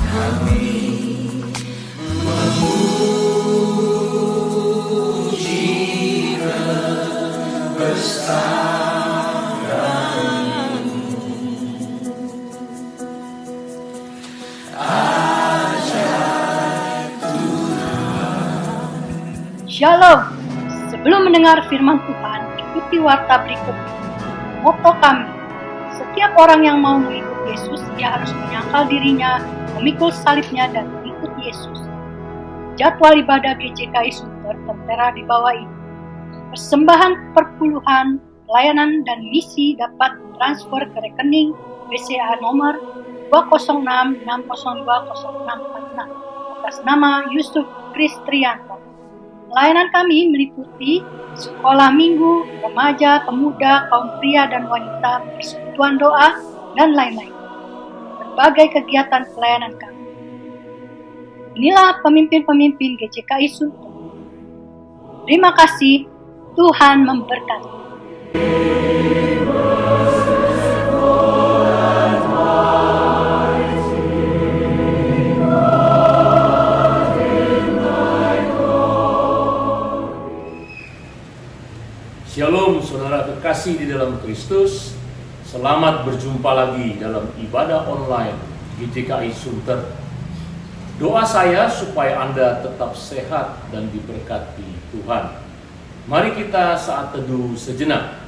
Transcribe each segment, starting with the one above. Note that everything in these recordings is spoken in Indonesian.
Shalom. Sebelum mendengar firman Tuhan, ikuti warta berikut. Moto kami, setiap orang yang mau mengikut Yesus, dia harus menyangkal dirinya, memikul salibnya, dan mengikut Yesus. Jadwal ibadah GCKI Sunter tertera di bawah ini. Persembahan perpuluhan, pelayanan, dan misi dapat transfer ke rekening BCA nomor 20660200646 atas nama Yusuf Kristrianto. Pelayanan kami meliputi sekolah minggu, remaja, pemuda, kaum pria dan wanita, persekutuan doa, dan lain-lain. Berbagai kegiatan pelayanan kami. Inilah pemimpin-pemimpin GCKI Sunter. Terima kasih, Tuhan memberkati. Shalom saudara kekasih di dalam Kristus. Selamat berjumpa lagi dalam ibadah online GCKI Sunter. Doa saya supaya Anda tetap sehat dan diberkati Tuhan. Mari kita saat teduh sejenak.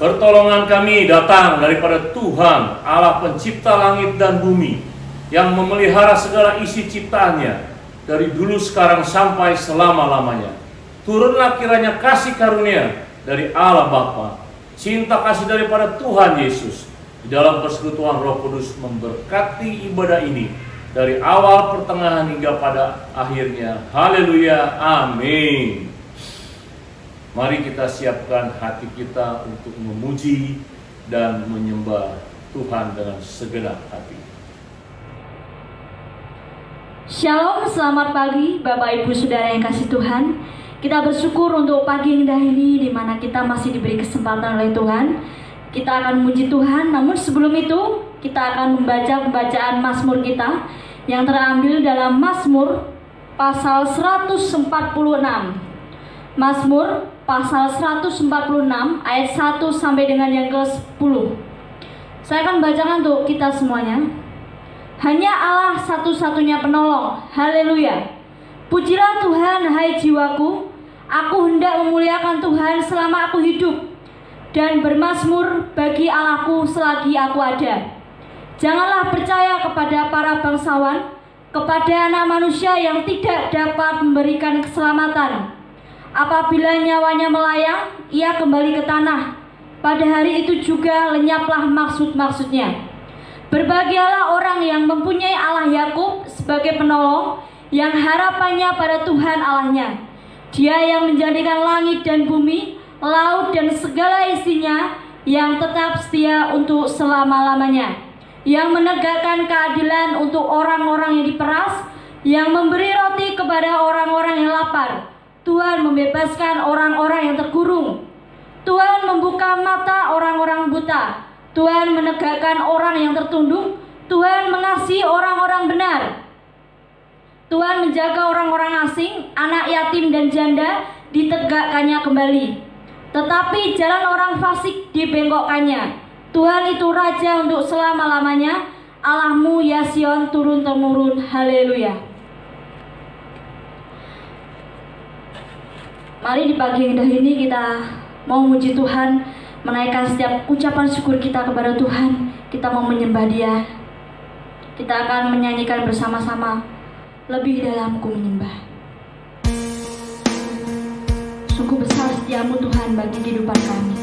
Pertolongan kami datang daripada Tuhan, Allah pencipta langit dan bumi, yang memelihara segala isi ciptaannya dari dulu sekarang sampai selama-lamanya. Turunlah kiranya kasih karunia dari Allah Bapa, cinta kasih daripada Tuhan Yesus, di dalam persekutuan Roh Kudus memberkati ibadah ini dari awal, pertengahan hingga pada akhirnya. Haleluya, amin. Mari kita siapkan hati kita untuk memuji dan menyembah Tuhan dengan segenap hati. Shalom, selamat pagi Bapak Ibu Saudara yang kasih Tuhan. Kita bersyukur untuk pagi yang indah ini, di mana kita masih diberi kesempatan oleh Tuhan. Kita akan memuji Tuhan, namun sebelum itu kita akan membaca pembacaan Mazmur kita yang terambil dalam Mazmur pasal 146. Mazmur pasal 146 ayat 1 sampai dengan yang ke-10. Saya akan bacakan untuk kita semuanya. Hanya Allah satu-satunya penolong. Haleluya. Pujilah Tuhan, hai jiwaku. Aku hendak memuliakan Tuhan selama aku hidup, dan bermazmur bagi Allahku selagi aku ada. Janganlah percaya kepada para bangsawan, kepada anak manusia yang tidak dapat memberikan keselamatan. Apabila nyawanya melayang, ia kembali ke tanah. Pada hari itu juga lenyaplah maksud-maksudnya. Berbahagialah orang yang mempunyai Allah Yakub sebagai penolong, yang harapannya pada Tuhan Allahnya. Dia yang menjadikan langit dan bumi, laut dan segala isinya, yang tetap setia untuk selama-lamanya, yang menegakkan keadilan untuk orang-orang yang diperas, yang memberi roti kepada orang-orang yang lapar. Tuhan membebaskan orang-orang yang terkurung. Tuhan membuka mata orang-orang buta. Tuhan menegakkan orang yang tertunduk. Tuhan mengasihi orang-orang benar. Tuhan menjaga orang-orang asing, anak yatim dan janda ditegakkannya kembali. Tetapi jalan orang fasik dibengkokkannya. Tuhan itu raja untuk selama-lamanya. Allahmu ya Sion turun-temurun. Haleluya. Mari di pagi yang indah ini kita mau memuji Tuhan, menaikkan setiap ucapan syukur kita kepada Tuhan. Kita mau menyembah Dia. Kita akan menyanyikan bersama-sama, lebih dalam ku menyembah. Sungguh besar setiamu Tuhan bagi kehidupan kami.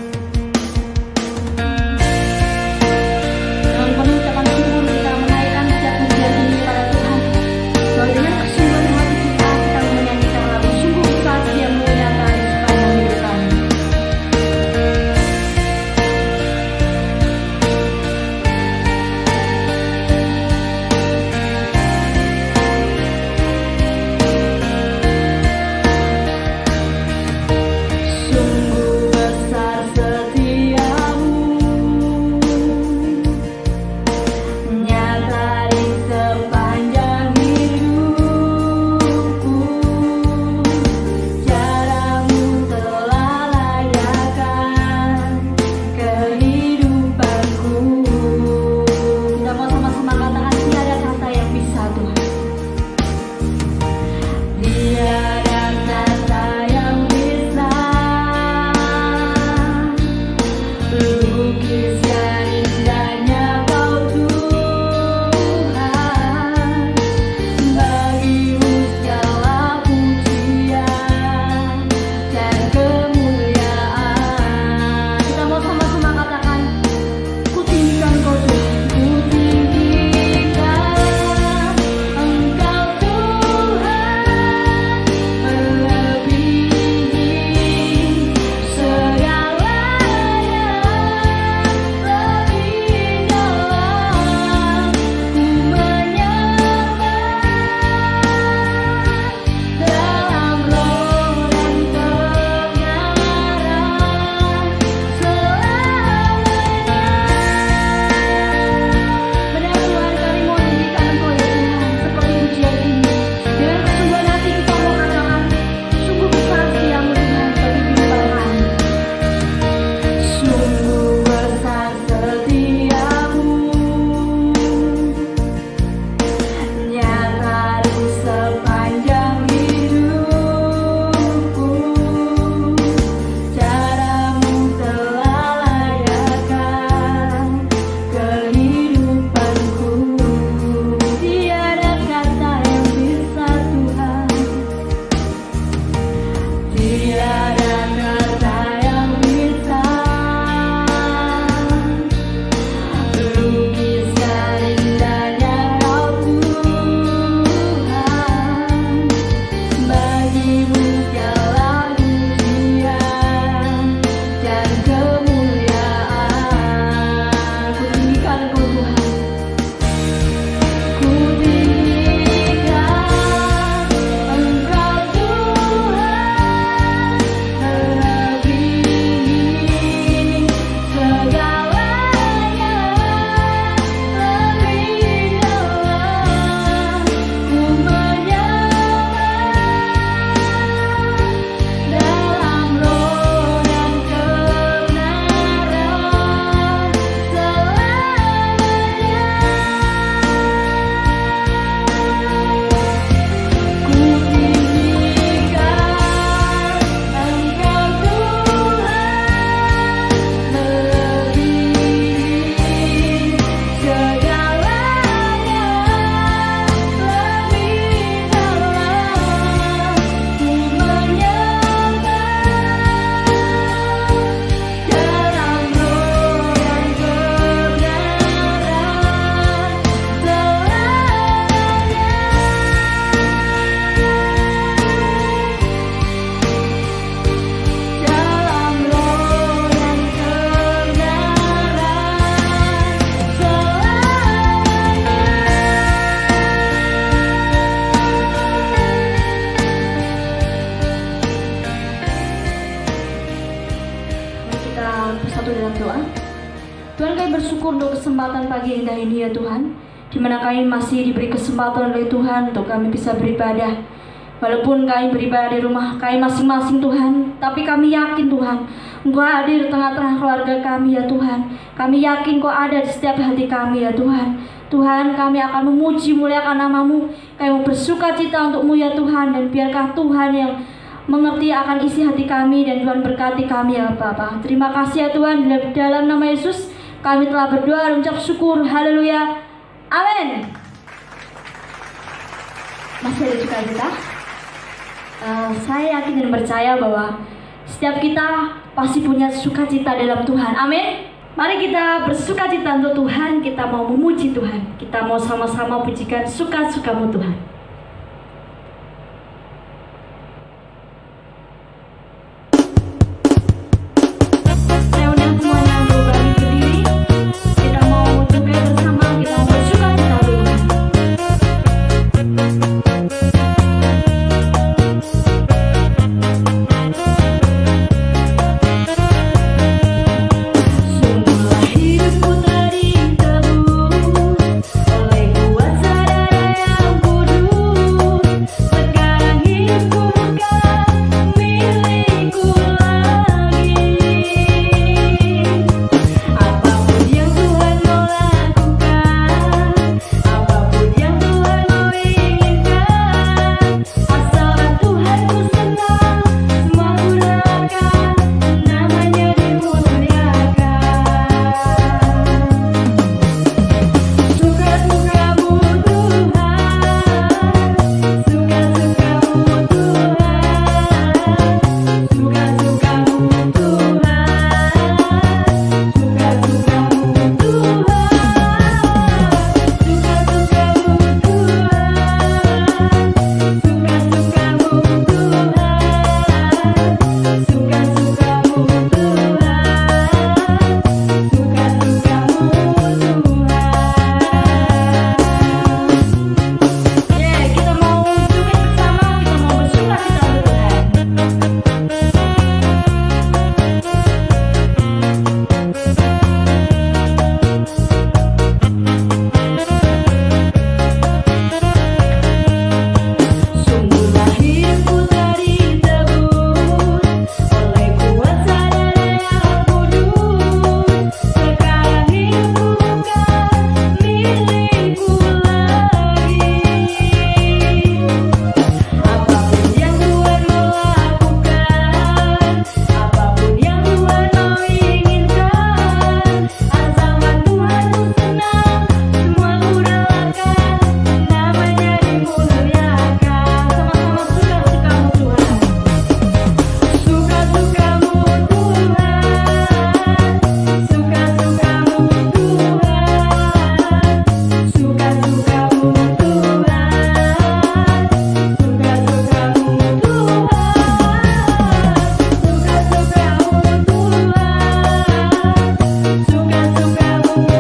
Dengan penuh ucapan syukur kita menaikkan setiap pujian ini kepada Tuhan. Bahwa dengan kesungguhan hati kita menyanyikan lagu sungguh besar setiamu nyata di sepanjang hidup kami. Sungguh besar kita bersatu dalam doa. Tuhan, kami bersyukur untuk kesempatan pagi yang indah ini ya Tuhan, di mana kami masih diberi kesempatan oleh Tuhan untuk kami bisa beribadah. Walaupun kami beribadah di rumah kami masing-masing Tuhan, tapi kami yakin Tuhan, Engkau hadir di tengah-tengah keluarga kami ya Tuhan. Kami yakin Kau ada di setiap hati kami ya Tuhan. Tuhan, kami akan memuji muliakan nama-Mu. Kami mau bersuka cita untuk-Mu ya Tuhan, dan biarkah Tuhan yang mengerti akan isi hati kami, dan Tuhan berkati kami ya Bapa. Terima kasih ya Tuhan, dalam nama Yesus kami telah berdoa dan ucap syukur. Haleluya. Amin. Masih ada sukacita? Saya yakin dan percaya bahwa setiap kita pasti punya sukacita dalam Tuhan. Amin. Mari kita bersukacita untuk Tuhan. Kita mau memuji Tuhan. Kita mau sama-sama pujikan suka-suka-Mu Tuhan. Saya undang semuanya untuk bangkit berdiri. Kita mau juga bersama. Kita mau bersukacita untuk Tuhan. Sungguhlah hidupku telah ditebus oleh kuasa darah yang kudus. Sekarang hidupku bukan milikku lagi. Apapun yang Tuhan mau lakukan, apapun yang Tuhan mau inginkan, asalkan Tuhan ku senang, semua ku relakan, namanya dimuliakan. Suka-suka-Mu Tuhan, suka-suka-Mu Tuhan, suka-suka-Mu kita mau joget bersama, kita mau bersukacita untuk Tuhan. Sungguhlah hidupku telah ditebus oleh kuasa darah yang kudus. Sekarang hidupku bukan milikku lagi. Apapun yang Tuhan mau lakukan, apapun yang Tuhan mau inginkan, asalkan Tuhan ku senang, semua ku relakan, namanya dimuliakan. Sama-sama suka-suka-Mu Tuhan. Suka-suka-Mu Tuhan, suka-suka-Mu Tuhan, suka-suka-Mu Tuhan, suka-suka-Mu Tuhan, suka-suka-Mu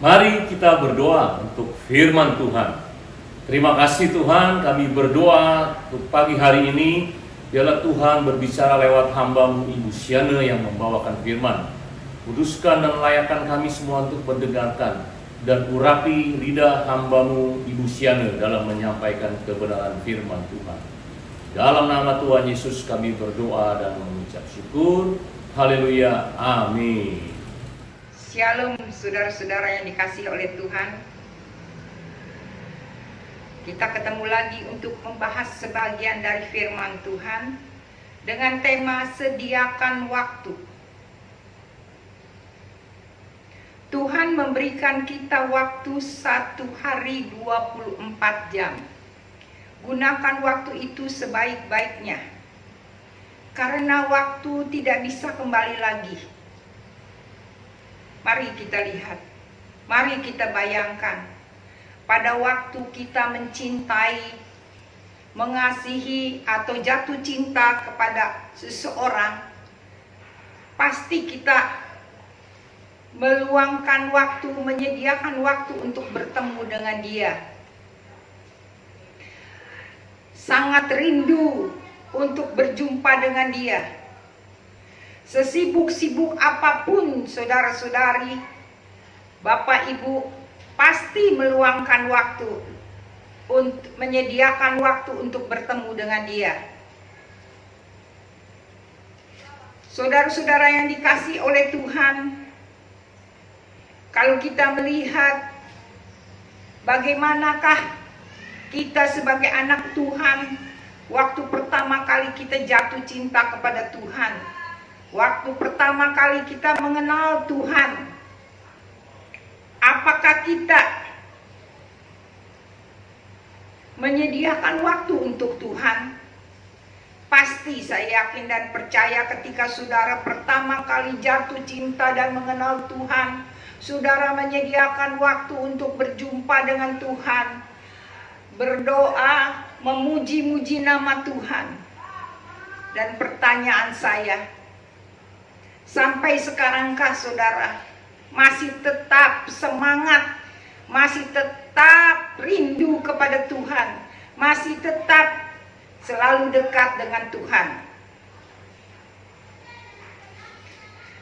Mari kita berdoa untuk firman Tuhan. Terima kasih Tuhan, kami berdoa untuk pagi hari ini. Biarlah Tuhan berbicara lewat hamba-Mu Ibu Siana yang membawakan firman. Kuduskan dan layakkan kami semua untuk mendengarkan, dan urapi lidah hamba-Mu Ibu Siana dalam menyampaikan kebenaran firman Tuhan. Dalam nama Tuhan Yesus kami berdoa dan mengucap syukur. Haleluya, amin. Shalom saudara-saudara yang dikasihi oleh Tuhan. Kita ketemu lagi untuk membahas sebagian dari firman Tuhan dengan tema sediakan waktu. Tuhan memberikan kita waktu 1 hari 24 jam. Gunakan waktu itu sebaik-baiknya. Karena waktu tidak bisa kembali lagi. Mari kita lihat. Mari kita bayangkan. Pada waktu kita mencintai, mengasihi atau jatuh cinta kepada seseorang, pasti kita meluangkan waktu, menyediakan waktu untuk bertemu dengan dia. Sangat rindu untuk berjumpa dengan dia. Sesibuk-sibuk apapun saudara-saudari, Bapak Ibu, pasti meluangkan waktu untuk menyediakan waktu untuk bertemu dengan dia. Saudara-saudara yang dikasihi oleh Tuhan, kalau kita melihat bagaimanakah kita sebagai anak Tuhan waktu pertama kali kita jatuh cinta kepada Tuhan, waktu pertama kali kita mengenal Tuhan, apakah kita menyediakan waktu untuk Tuhan? Pasti saya yakin dan percaya ketika saudara pertama kali jatuh cinta dan mengenal Tuhan, saudara menyediakan waktu untuk berjumpa dengan Tuhan, berdoa, memuji-muji nama Tuhan. Dan pertanyaan saya, sampai sekarangkah saudara masih tetap semangat, masih tetap rindu kepada Tuhan, masih tetap selalu dekat dengan Tuhan?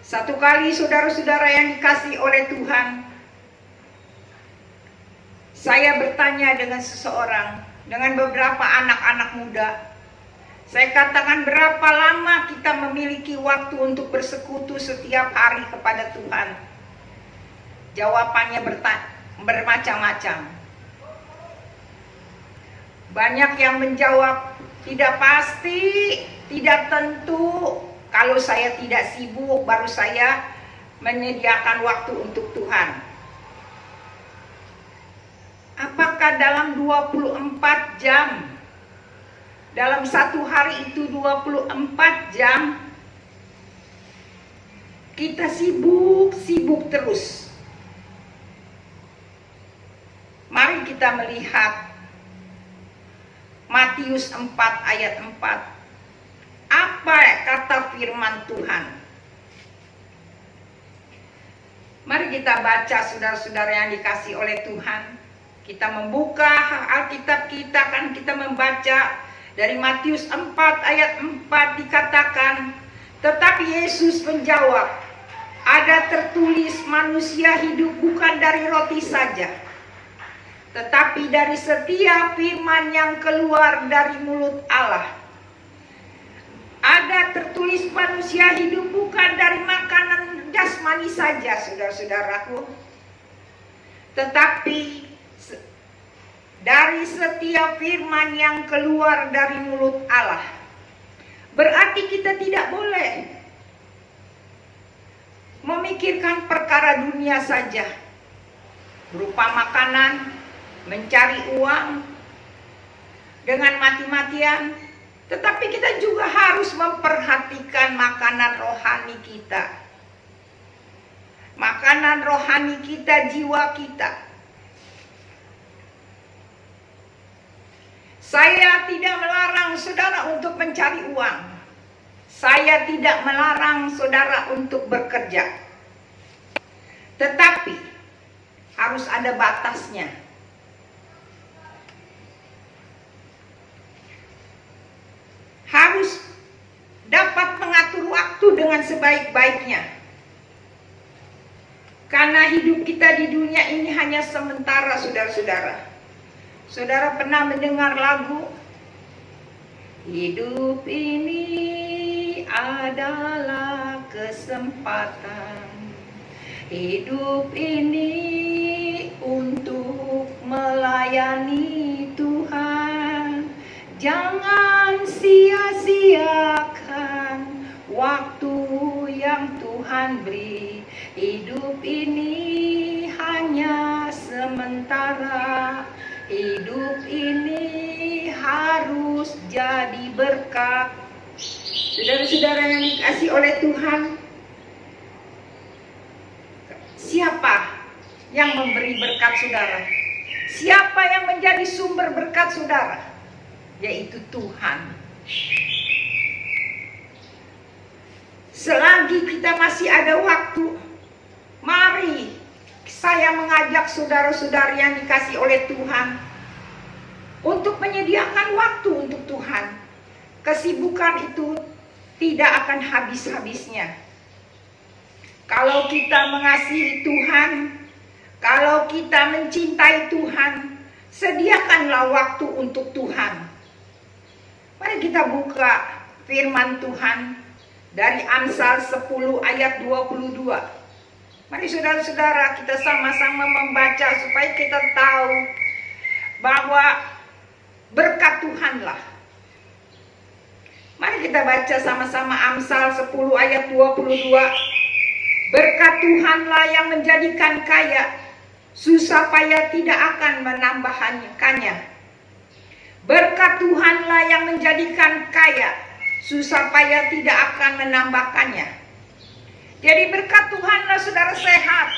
Satu kali saudara-saudara yang dikasihi oleh Tuhan, saya bertanya dengan seseorang, dengan beberapa anak-anak muda. Saya katakan, berapa lama kita memiliki waktu untuk bersekutu setiap hari kepada Tuhan? Jawabannya bermacam-macam. Banyak yang menjawab, tidak pasti, tidak tentu. Kalau saya tidak sibuk, baru saya menyediakan waktu untuk Tuhan. Apakah dalam 24 jam, dalam satu hari itu 24 jam, kita sibuk terus? Mari kita melihat Matius 4 ayat 4. Apa kata firman Tuhan? Mari kita baca, saudara-saudara yang dikasihi oleh Tuhan. Kita membuka Alkitab kita, kan kita membaca dari Matius 4 ayat 4 dikatakan, tetapi Yesus menjawab, ada tertulis manusia hidup bukan dari roti saja, tetapi dari setiap firman yang keluar dari mulut Allah. Ada tertulis manusia hidup bukan dari makanan jasmani saja, saudara-saudaraku, tetapi dari setiap firman yang keluar dari mulut Allah. Berarti kita tidak boleh memikirkan perkara dunia saja, berupa makanan, mencari uang dengan mati-matian, tetapi kita juga harus memperhatikan makanan rohani kita, makanan rohani kita, jiwa kita. Saya tidak melarang saudara untuk mencari uang, saya tidak melarang saudara untuk bekerja, tetapi harus ada batasnya. Harus dapat mengatur waktu dengan sebaik-baiknya. Karena hidup kita di dunia ini hanya sementara, saudara-saudara. Saudara pernah mendengar lagu, hidup ini adalah kesempatan, hidup ini untuk melayani Tuhan. Jangan sia-siakan waktu yang Tuhan beri. Hidup ini hanya sementara. Hidup ini harus jadi berkat. Saudara-saudara yang dikasihi oleh Tuhan, siapa yang memberi berkat saudara? Siapa yang menjadi sumber berkat saudara? Yaitu Tuhan. Selagi kita masih ada waktu, mari saya mengajak saudara-saudari yang dikasihi oleh Tuhan untuk menyediakan waktu untuk Tuhan. Kesibukan itu tidak akan habis-habisnya. Kalau kita mengasihi Tuhan, kalau kita mencintai Tuhan, sediakanlah waktu untuk Tuhan. Mari kita buka firman Tuhan dari Amsal 10 ayat 22. Mari saudara-saudara kita sama-sama membaca supaya kita tahu bahwa berkat Tuhanlah. Mari kita baca sama-sama Amsal 10 ayat 22. Berkat Tuhanlah yang menjadikan kaya, susah payah tidak akan menambahkannya. Berkat Tuhanlah yang menjadikan kaya, susah payah tidak akan menambahkannya. Jadi berkat Tuhanlah saudara sehat,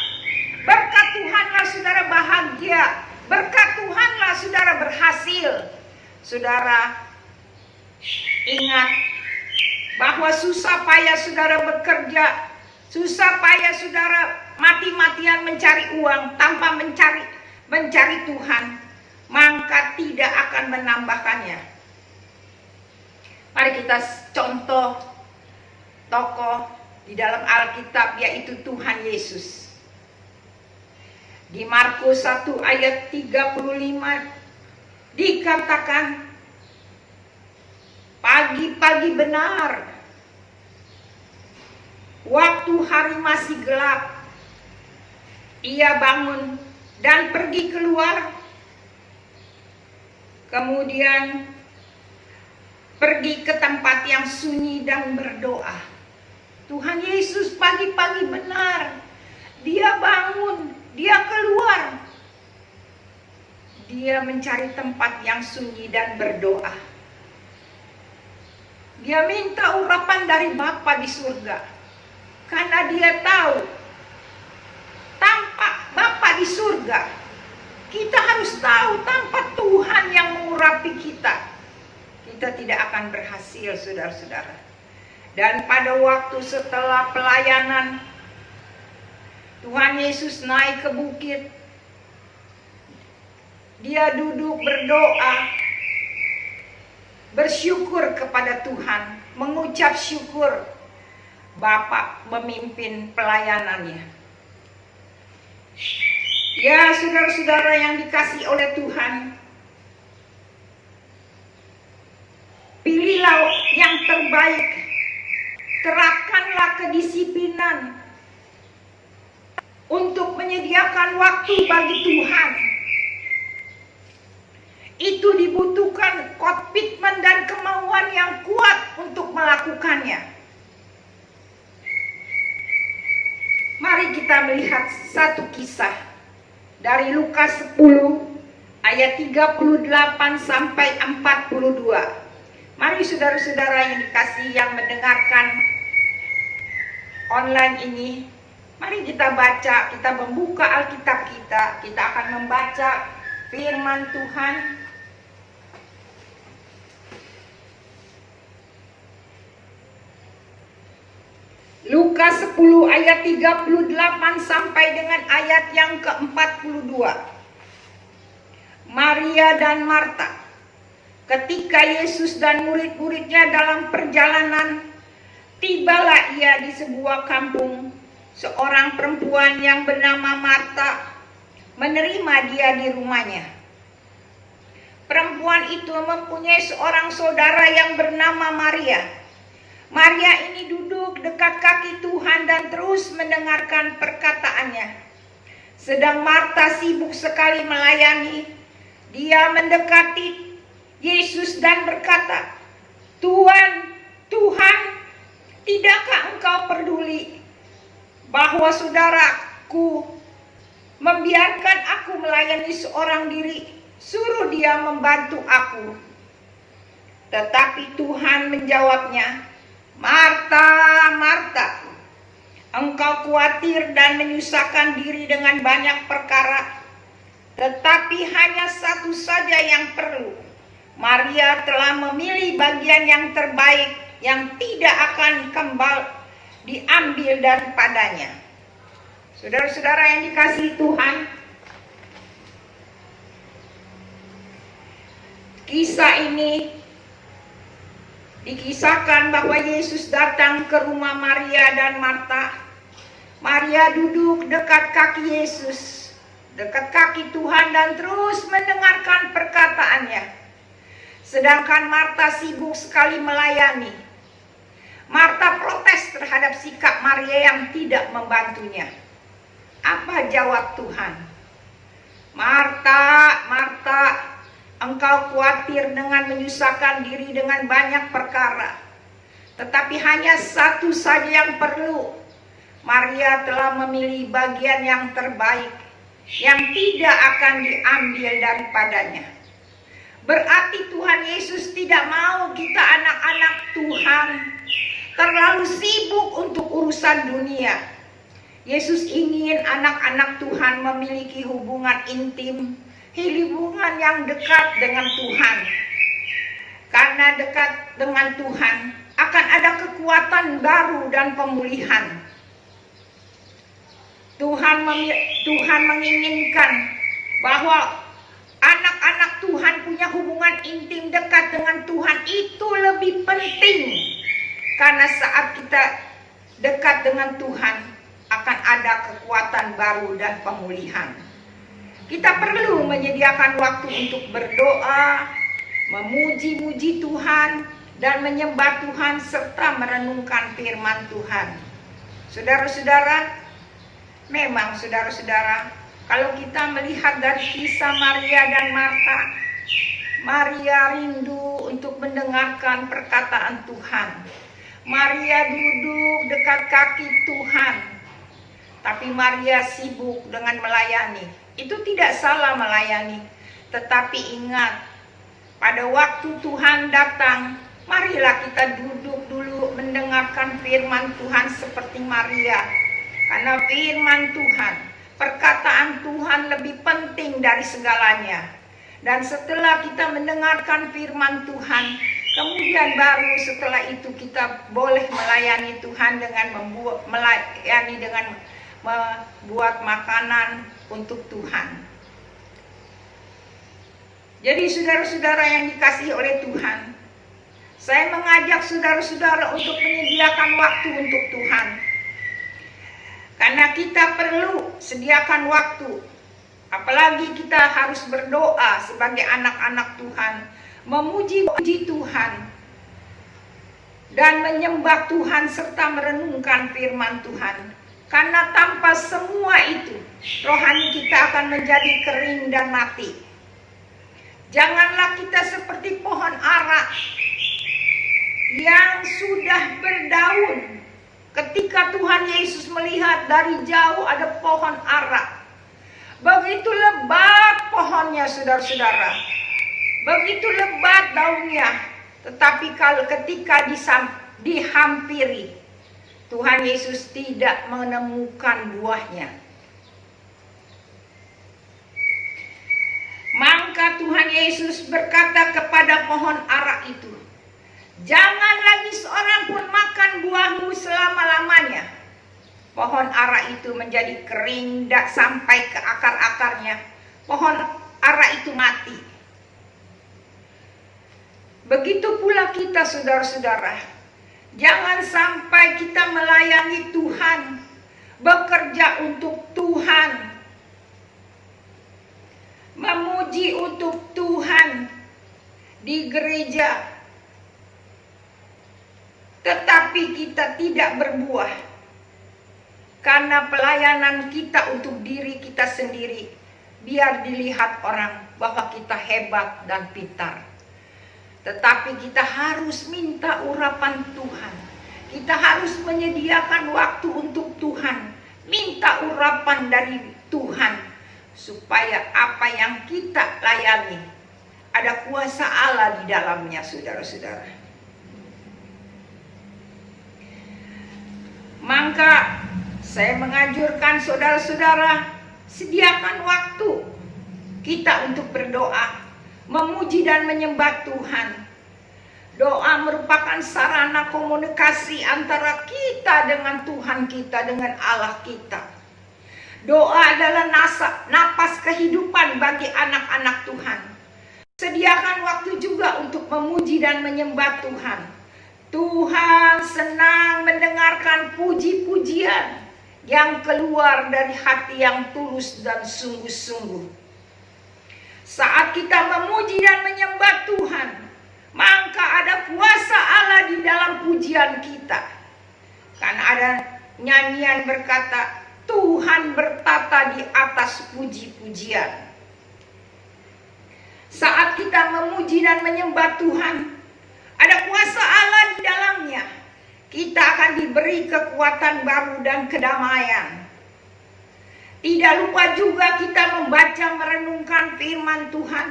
berkat Tuhanlah saudara bahagia, berkat Tuhanlah saudara berhasil. Saudara ingat bahwa susah payah saudara bekerja, susah payah saudara mati-matian mencari uang tanpa mencari Tuhan, maka tidak akan menambahkannya. Mari kita contoh tokoh di dalam Alkitab, yaitu Tuhan Yesus. Di Markus 1 ayat 35 dikatakan, pagi-pagi benar, waktu hari masih gelap, ia bangun dan pergi keluar. Kemudian pergi ke tempat yang sunyi dan berdoa. Tuhan Yesus pagi-pagi benar, dia bangun, dia keluar, dia mencari tempat yang sunyi dan berdoa. Dia minta urapan dari Bapa di surga, karena dia tahu tanpa Bapa di surga, kita harus tahu tanpa Tuhan yang mengurapi kita, kita tidak akan berhasil, saudara-saudara. Dan pada waktu setelah pelayanan, Tuhan Yesus naik ke bukit. Dia duduk berdoa, bersyukur kepada Tuhan, mengucap syukur. Bapa memimpin pelayanannya. Ya saudara-saudara yang dikasihi oleh Tuhan, pilihlah yang terbaik, terapkanlah kedisiplinan untuk menyediakan waktu bagi Tuhan. Itu dibutuhkan komitmen dan kemauan yang kuat untuk melakukannya. Mari kita melihat satu kisah dari Lukas 10 ayat 38 sampai 42. Mari saudara-saudara yang dikasihi yang mendengarkan online ini, mari kita baca, kita membuka Alkitab kita akan membaca firman Tuhan. Lukas 10 ayat 38 sampai dengan ayat yang ke-42. Maria dan Marta. Ketika Yesus dan murid-muridnya dalam perjalanan, tibalah ia di sebuah kampung. Seorang perempuan yang bernama Marta menerima dia di rumahnya. Perempuan itu mempunyai seorang saudara yang bernama Maria. Maria ini duduk dekat kaki Tuhan dan terus mendengarkan perkataannya. Sedang Marta sibuk sekali melayani. Dia mendekati Yesus dan berkata, Tuhan, Tuhan, tidakkah engkau peduli bahwa saudaraku membiarkan aku melayani seorang diri, suruh dia membantu aku. Tetapi Tuhan menjawabnya, Marta, Marta, engkau khawatir dan menyusahkan diri dengan banyak perkara, tetapi hanya satu saja yang perlu. Maria telah memilih bagian yang terbaik yang tidak akan kembali diambil daripadanya. Saudara-saudara yang dikasihi Tuhan, kisah ini dikisahkan bahwa Yesus datang ke rumah Maria dan Marta. Maria duduk dekat kaki Yesus, dekat kaki Tuhan, dan terus mendengarkan perkataannya. Sedangkan Marta sibuk sekali melayani. Marta protes terhadap sikap Maria yang tidak membantunya. Apa jawab Tuhan? Marta, Marta, engkau khawatir dengan menyusahkan diri dengan banyak perkara, tetapi hanya satu saja yang perlu. Maria telah memilih bagian yang terbaik, yang tidak akan diambil daripadanya. Berarti Tuhan Yesus tidak mau kita anak-anak Tuhan terlalu sibuk untuk urusan dunia. Yesus ingin anak-anak Tuhan memiliki hubungan intim, hubungan yang dekat dengan Tuhan. Karena dekat dengan Tuhan akan ada kekuatan baru dan pemulihan. Tuhan menginginkan bahwa anak-anak Tuhan punya hubungan intim dekat dengan Tuhan. Itu lebih penting, karena saat kita dekat dengan Tuhan akan ada kekuatan baru dan pemulihan. Kita perlu menyediakan waktu untuk berdoa, memuji-muji Tuhan, dan menyembah Tuhan serta merenungkan firman Tuhan. Saudara-saudara, memang saudara-saudara, kalau kita melihat dari kisah Maria dan Marta, Maria rindu untuk mendengarkan perkataan Tuhan. Maria duduk dekat kaki Tuhan, tapi Maria sibuk dengan melayani. Itu tidak salah melayani, tetapi ingat, pada waktu Tuhan datang, marilah kita duduk dulu mendengarkan firman Tuhan seperti Maria. Karena firman Tuhan, perkataan Tuhan lebih penting dari segalanya. Dan setelah kita mendengarkan firman Tuhan, kemudian baru setelah itu kita boleh melayani Tuhan dengan membuat makanan untuk Tuhan. Jadi saudara-saudara yang dikasihi oleh Tuhan, saya mengajak saudara-saudara untuk menyediakan waktu untuk Tuhan. Karena kita perlu sediakan waktu. Apalagi kita harus berdoa sebagai anak-anak Tuhan, memuji Tuhan, dan menyembah Tuhan serta merenungkan firman Tuhan. Karena tanpa semua itu, rohani kita akan menjadi kering dan mati. Janganlah kita seperti pohon ara yang sudah berdaun. Ketika Tuhan Yesus melihat dari jauh ada pohon ara, begitu lebat pohonnya, saudara-saudara, begitu lebat daunnya. Tetapi kalau ketika dihampiri, Tuhan Yesus tidak menemukan buahnya. Maka Tuhan Yesus berkata kepada pohon ara itu, jangan lagi seorang pun makan buahmu selama-lamanya. Pohon ara itu menjadi kering dan sampai ke akar-akarnya. Pohon ara itu mati. Begitu pula kita, saudara-saudara. Jangan sampai kita melayani Tuhan, bekerja untuk Tuhan, memuji untuk Tuhan di gereja, tetapi kita tidak berbuah. Karena pelayanan kita untuk diri kita sendiri, biar dilihat orang bahwa kita hebat dan pintar. Tetapi kita harus minta urapan Tuhan. Kita harus menyediakan waktu untuk Tuhan. Minta urapan dari Tuhan. Supaya apa yang kita layani ada kuasa Allah di dalamnya, saudara-saudara. Maka saya menganjurkan saudara-saudara, sediakan waktu kita untuk berdoa, memuji dan menyembah Tuhan. Doa merupakan sarana komunikasi antara kita dengan Tuhan kita, dengan Allah kita. Doa adalah napas kehidupan bagi anak-anak Tuhan. Sediakan waktu juga untuk memuji dan menyembah Tuhan. Tuhan senang mendengarkan puji-pujian yang keluar dari hati yang tulus dan sungguh-sungguh. Saat kita memuji dan menyembah Tuhan, maka ada kuasa Allah di dalam pujian kita. Karena ada nyanyian berkata, Tuhan bertata di atas puji-pujian. Saat kita memuji dan menyembah Tuhan, ada kuasa Allah di dalamnya. Kita akan diberi kekuatan baru dan kedamaian. Tidak lupa juga kita membaca merenungkan firman Tuhan.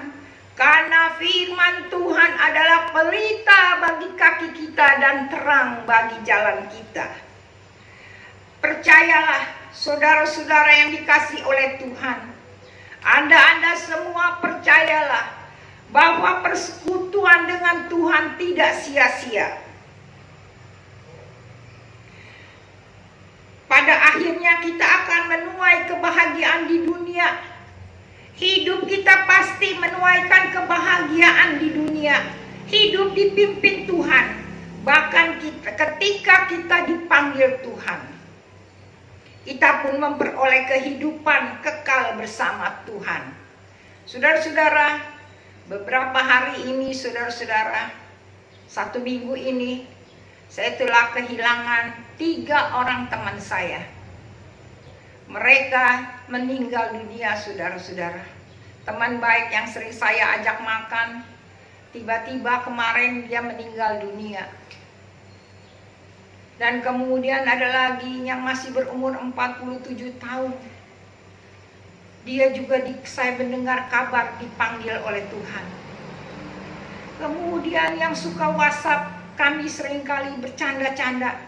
Karena firman Tuhan adalah pelita bagi kaki kita dan terang bagi jalan kita. Percayalah saudara-saudara yang dikasihi oleh Tuhan. Anda semua percayalah bahwa persekutuan dengan Tuhan tidak sia-sia. Pada akhirnya kita akan menuai kebahagiaan di dunia. Hidup kita pasti menuaikan kebahagiaan di dunia. Hidup dipimpin Tuhan. Bahkan ketika kita dipanggil Tuhan, kita pun memperoleh kehidupan kekal bersama Tuhan. Saudara-saudara, beberapa hari ini, saudara-saudara, 1 minggu ini, saya telah kehilangan 3 orang teman saya. Mereka meninggal dunia, saudara-saudara. Teman baik yang sering saya ajak makan, tiba-tiba kemarin dia meninggal dunia. Dan kemudian ada lagi yang masih berumur 47 tahun. Dia juga saya mendengar kabar dipanggil oleh Tuhan. Kemudian yang suka WhatsApp, kami seringkali bercanda-canda.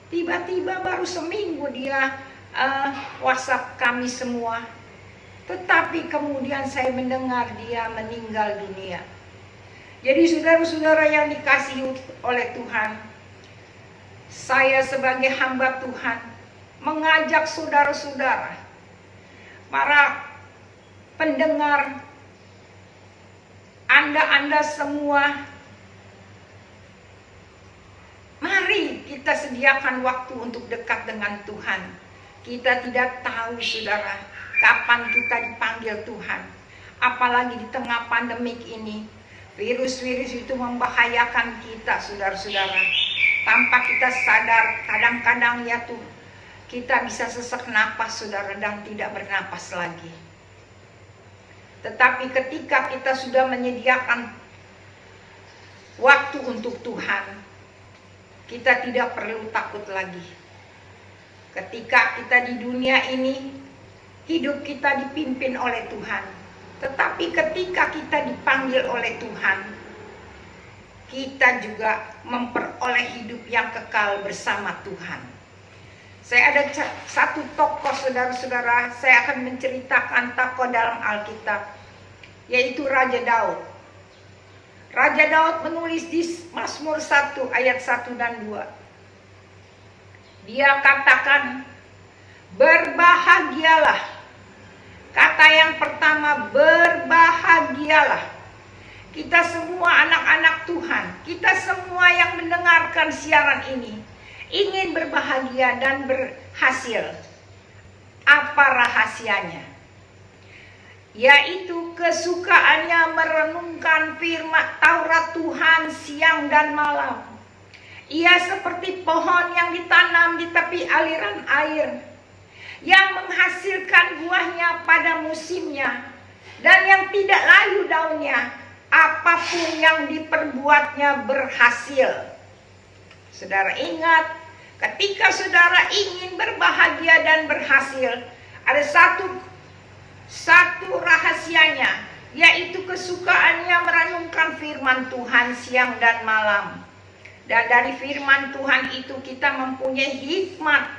Tiba-tiba baru seminggu dia WhatsApp kami semua. Tetapi kemudian saya mendengar dia meninggal dunia. Jadi saudara-saudara yang dikasihi oleh Tuhan, saya sebagai hamba Tuhan mengajak saudara-saudara, para pendengar, Anda semua, mari kita sediakan waktu untuk dekat dengan Tuhan. Kita tidak tahu, saudara, kapan kita dipanggil Tuhan. Apalagi di tengah pandemik ini, virus-virus itu membahayakan kita, saudara-saudara. Tanpa kita sadar, kadang-kadang ya tuh, kita bisa sesak napas, saudara, dan tidak bernapas lagi. Tetapi ketika kita sudah menyediakan waktu untuk Tuhan, kita tidak perlu takut lagi. Ketika kita di dunia ini, hidup kita dipimpin oleh Tuhan. Tetapi ketika kita dipanggil oleh Tuhan, kita juga memperoleh hidup yang kekal bersama Tuhan. Saya ada satu tokoh, saudara-saudara, saya akan menceritakan tokoh dalam Alkitab, yaitu Raja Daud. Raja Daud menulis di Mazmur 1 ayat 1 dan 2. Dia katakan, berbahagialah. Kata yang pertama, berbahagialah. Kita semua anak-anak Tuhan, kita semua yang mendengarkan siaran ini, ingin berbahagia dan berhasil. Apa rahasianya? Yaitu kesukaannya merenungkan firman Taurat Tuhan siang dan malam. Ia seperti pohon yang ditanam di tepi aliran air, yang menghasilkan buahnya pada musimnya, dan yang tidak layu daunnya. Apapun apapun yang diperbuatnya berhasil. Saudara ingat, ketika saudara ingin berbahagia dan berhasil, ada satu rahasianya, yaitu kesukaannya merenungkan firman Tuhan siang dan malam. Dan dari firman Tuhan itu kita mempunyai hikmat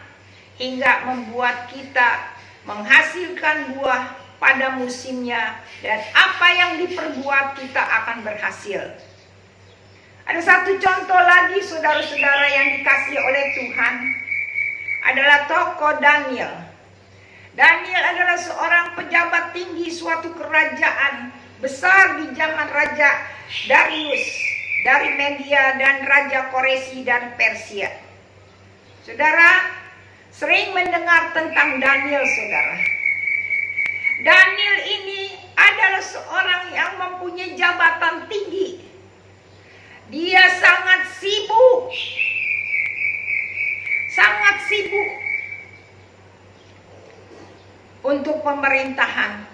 hingga membuat kita menghasilkan buah pada musimnya, dan apa yang diperbuat kita akan berhasil. Ada satu contoh lagi saudara-saudara yang dikasihi oleh Tuhan, adalah tokoh Daniel. Daniel adalah seorang pejabat tinggi suatu kerajaan besar di zaman Raja Darius dari Media dan Raja Koresi dan Persia. Saudara sering mendengar tentang Daniel, saudara. Daniel ini adalah seorang yang mempunyai jabatan tinggi. Dia sangat sibuk untuk pemerintahan.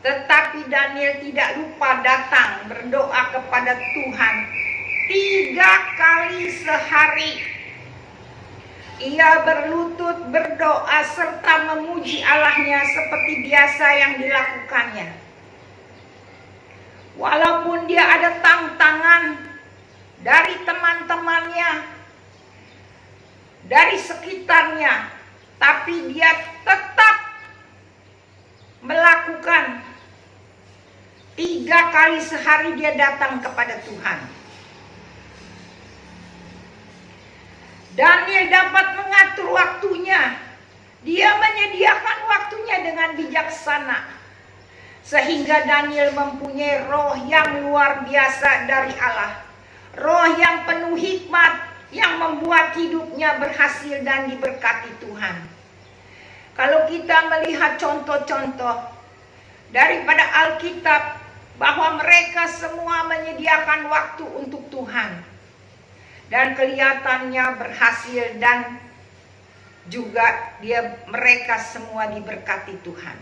Tetapi Daniel tidak lupa datang berdoa kepada Tuhan 3 kali sehari. Ia berlutut berdoa serta memuji Allahnya seperti biasa yang dilakukannya. Walaupun dia ada tantangan dari teman-temannya, dari sekitarnya, tapi dia tetap melakukan 3 kali sehari dia datang kepada Tuhan. Daniel dapat mengatur waktunya. Dia menyediakan waktunya dengan bijaksana. Sehingga Daniel mempunyai roh yang luar biasa dari Allah. Roh yang penuh hikmat yang membuat hidupnya berhasil dan diberkati Tuhan. Kalau kita melihat contoh-contoh daripada Alkitab, bahwa mereka semua menyediakan waktu untuk Tuhan. Dan kelihatannya berhasil, dan juga mereka semua diberkati Tuhan.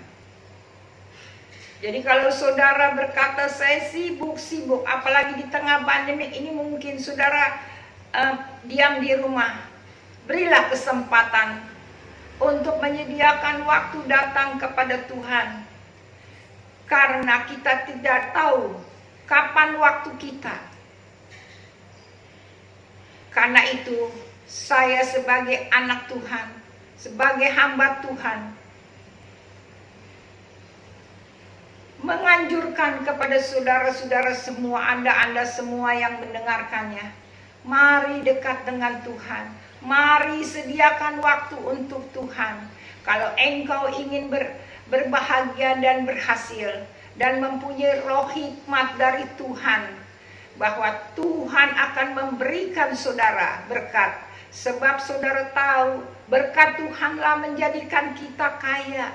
Jadi kalau saudara berkata saya sibuk, apalagi di tengah pandemi ini, mungkin saudara diam di rumah. Berilah kesempatan untuk menyediakan waktu datang kepada Tuhan. Karena kita tidak tahu kapan waktu kita. Karena itu saya sebagai anak Tuhan, sebagai hamba Tuhan, menganjurkan kepada saudara-saudara semua, Anda semua yang mendengarkannya, mari dekat dengan Tuhan, mari sediakan waktu untuk Tuhan. Kalau engkau ingin berbahagia dan berhasil, dan mempunyai roh hikmat dari Tuhan, bahwa Tuhan akan memberikan saudara berkat. Sebab saudara tahu, berkat Tuhanlah menjadikan kita kaya.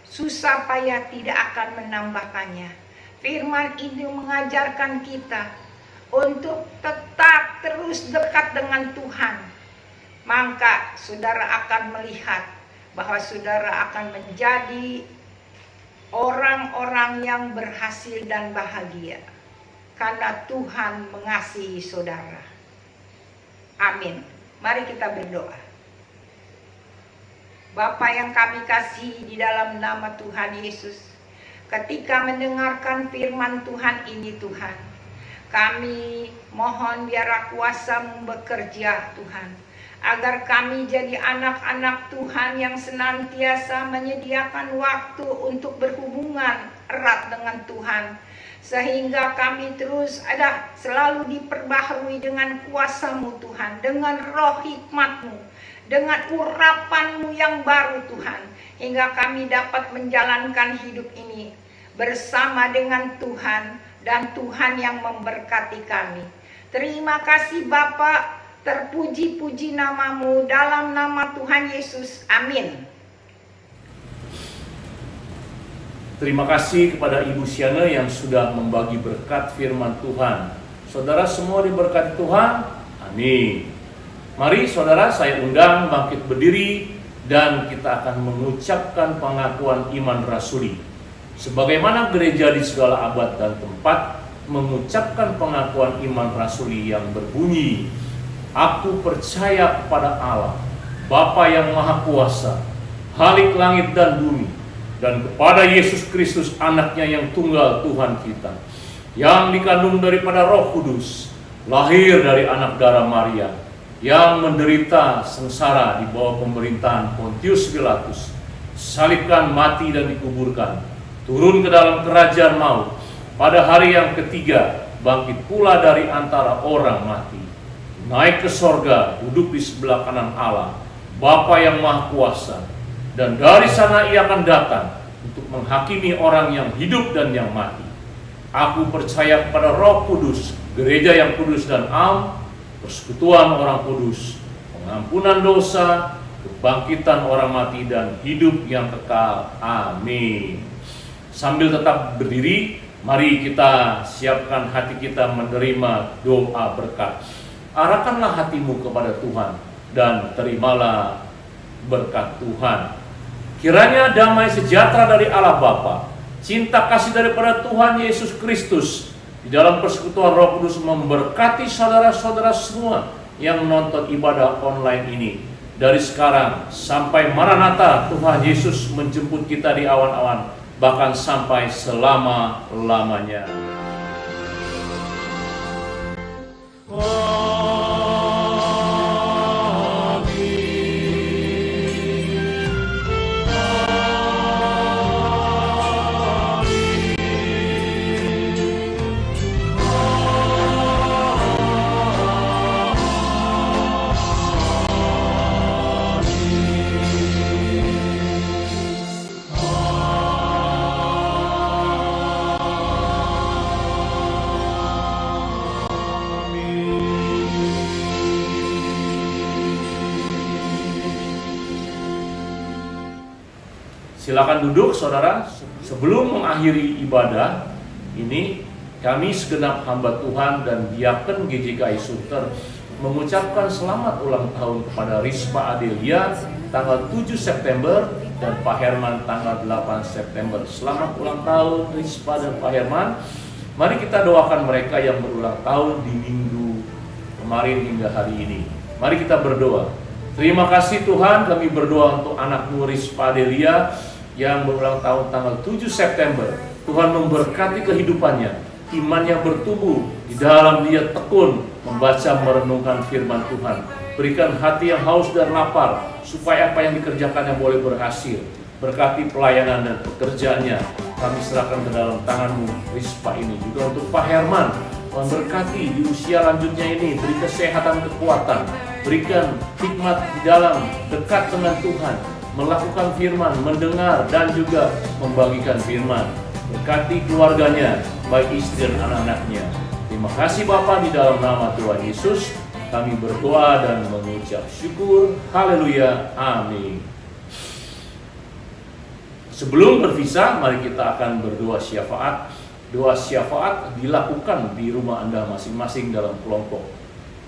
Susah payah tidak akan menambahkannya. Firman itu mengajarkan kita untuk tetap terus dekat dengan Tuhan. Maka saudara akan melihat bahwa saudara akan menjadi orang-orang yang berhasil dan bahagia. Karena Tuhan mengasihi saudara. Amin. Mari kita berdoa. Bapa yang kami kasihi di dalam nama Tuhan Yesus, ketika mendengarkan firman Tuhan ini Tuhan, kami mohon biar kuasa-Mu bekerja Tuhan, agar kami jadi anak-anak Tuhan yang senantiasa menyediakan waktu untuk berhubungan erat dengan Tuhan, sehingga kami terus selalu diperbaharui dengan kuasa-Mu Tuhan, dengan roh hikmat-Mu, dengan urapan-Mu yang baru Tuhan, hingga kami dapat menjalankan hidup ini bersama dengan Tuhan, dan Tuhan yang memberkati kami. Terima kasih Bapa, terpuji-puji nama-Mu, dalam nama Tuhan Yesus, amin. Terima kasih kepada Ibu Siana yang sudah membagi berkat firman Tuhan. Saudara semua diberkati Tuhan, amin. Mari saudara, saya undang bangkit berdiri dan kita akan mengucapkan pengakuan iman rasuli. Sebagaimana gereja di segala abad dan tempat mengucapkan pengakuan iman rasuli yang berbunyi, "Aku percaya kepada Allah, Bapa yang Maha Kuasa, Khalik langit dan bumi, dan kepada Yesus Kristus anaknya yang tunggal Tuhan kita, yang dikandung daripada Roh Kudus, lahir dari anak darah Maria, yang menderita sengsara di bawah pemerintahan Pontius Pilatus, disalibkan, mati dan dikuburkan, turun ke dalam kerajaan maut, pada hari yang ketiga bangkit pula dari antara orang mati, naik ke sorga, duduk di sebelah kanan Allah, Bapa yang Maha Kuasa, dan dari sana ia akan datang untuk menghakimi orang yang hidup dan yang mati. Aku percaya kepada Roh Kudus, gereja yang kudus dan am, persekutuan orang kudus, pengampunan dosa, kebangkitan orang mati dan hidup yang kekal. Amin." Sambil tetap berdiri, mari kita siapkan hati kita menerima doa berkat. Arahkanlah hatimu kepada Tuhan dan terimalah berkat Tuhan. Kiranya damai sejahtera dari Allah Bapa, cinta kasih daripada Tuhan Yesus Kristus, di dalam persekutuan Roh Kudus memberkati saudara-saudara semua yang menonton ibadah online ini. Dari sekarang sampai Maranatha, Tuhan Yesus menjemput kita di awan-awan, bahkan sampai selama-lamanya. Silakan duduk saudara. Sebelum mengakhiri ibadah ini, kami segenap hamba Tuhan dan diaken GJKI Sunter mengucapkan selamat ulang tahun kepada Rispa Adelia tanggal 7 September dan Pak Herman tanggal 8 September. Selamat ulang tahun Rispa dan Pak Herman. Mari kita doakan mereka yang berulang tahun di minggu kemarin hingga hari ini. Mari kita berdoa. Terima kasih Tuhan, kami berdoa untuk anakmu Rispa Adelia yang berulang tahun tanggal 7 September. Tuhan memberkati kehidupannya, imannya bertumbuh, di dalam dia tekun membaca merenungkan firman Tuhan. Berikan hati yang haus dan lapar, supaya apa yang dikerjakannya boleh berhasil. Berkati pelayanan dan pekerjaannya, kami serahkan ke dalam tanganmu Rispa ini. Juga untuk Pak Herman, Tuhan berkati di usia lanjutnya ini, beri kesehatan, kekuatan, berikan hikmat di dalam dekat dengan Tuhan, melakukan firman, mendengar, dan juga membagikan firman. Berkati keluarganya, baik istri dan anak-anaknya. Terima kasih Bapa, di dalam nama Tuhan Yesus kami berdoa dan mengucap syukur. Haleluya, amin. Sebelum berpisah, mari kita akan berdoa syafaat. Doa syafaat dilakukan di rumah Anda masing-masing dalam kelompok.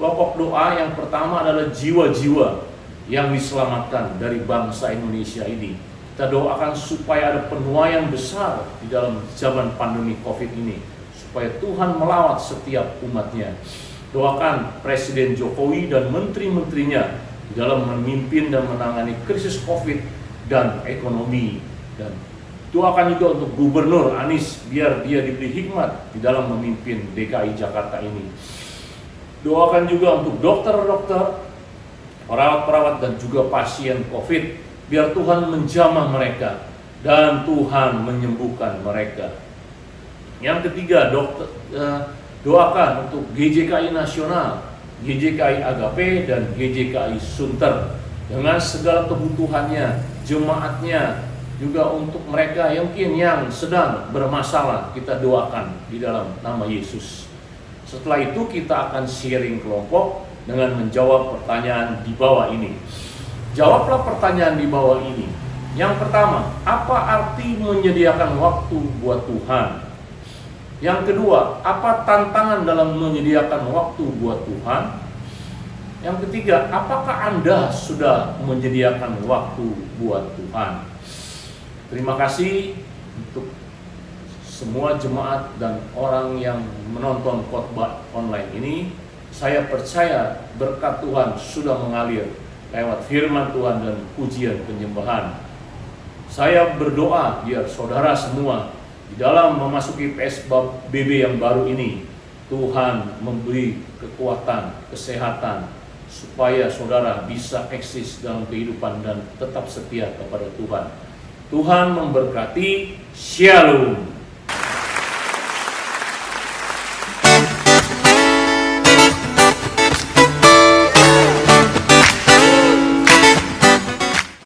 Kelompok doa yang pertama adalah jiwa-jiwa yang diselamatkan dari bangsa Indonesia ini. Kita doakan supaya ada penuaian besar di dalam zaman pandemi COVID ini, supaya Tuhan melawat setiap umatnya. Doakan Presiden Jokowi dan menteri-menterinya di dalam memimpin dan menangani krisis COVID dan ekonomi. Dan doakan juga untuk Gubernur Anies, biar dia diberi hikmat di dalam memimpin DKI Jakarta ini. Doakan juga untuk dokter-dokter, perawat-perawat dan juga pasien COVID, biar Tuhan menjamah mereka dan Tuhan menyembuhkan mereka. Yang ketiga, doakan untuk GJKI Nasional, GJKI Agape dan GJKI Sunter dengan segala kebutuhannya, jemaatnya, juga untuk mereka yang mungkin yang sedang bermasalah, kita doakan di dalam nama Yesus. Setelah itu kita akan sharing kelompok dengan menjawab pertanyaan di bawah ini. Jawablah pertanyaan di bawah ini. Yang pertama, apa arti menyediakan waktu buat Tuhan? Yang kedua, apa tantangan dalam menyediakan waktu buat Tuhan? Yang ketiga, apakah Anda sudah menyediakan waktu buat Tuhan? Terima kasih untuk semua jemaat dan orang yang menonton khotbah online ini. Saya percaya berkat Tuhan sudah mengalir lewat firman Tuhan dan pujian penyembahan. Saya berdoa biar saudara semua di dalam memasuki PSBB yang baru ini, Tuhan memberi kekuatan, kesehatan, supaya saudara bisa eksis dalam kehidupan dan tetap setia kepada Tuhan. Tuhan memberkati. Shalom.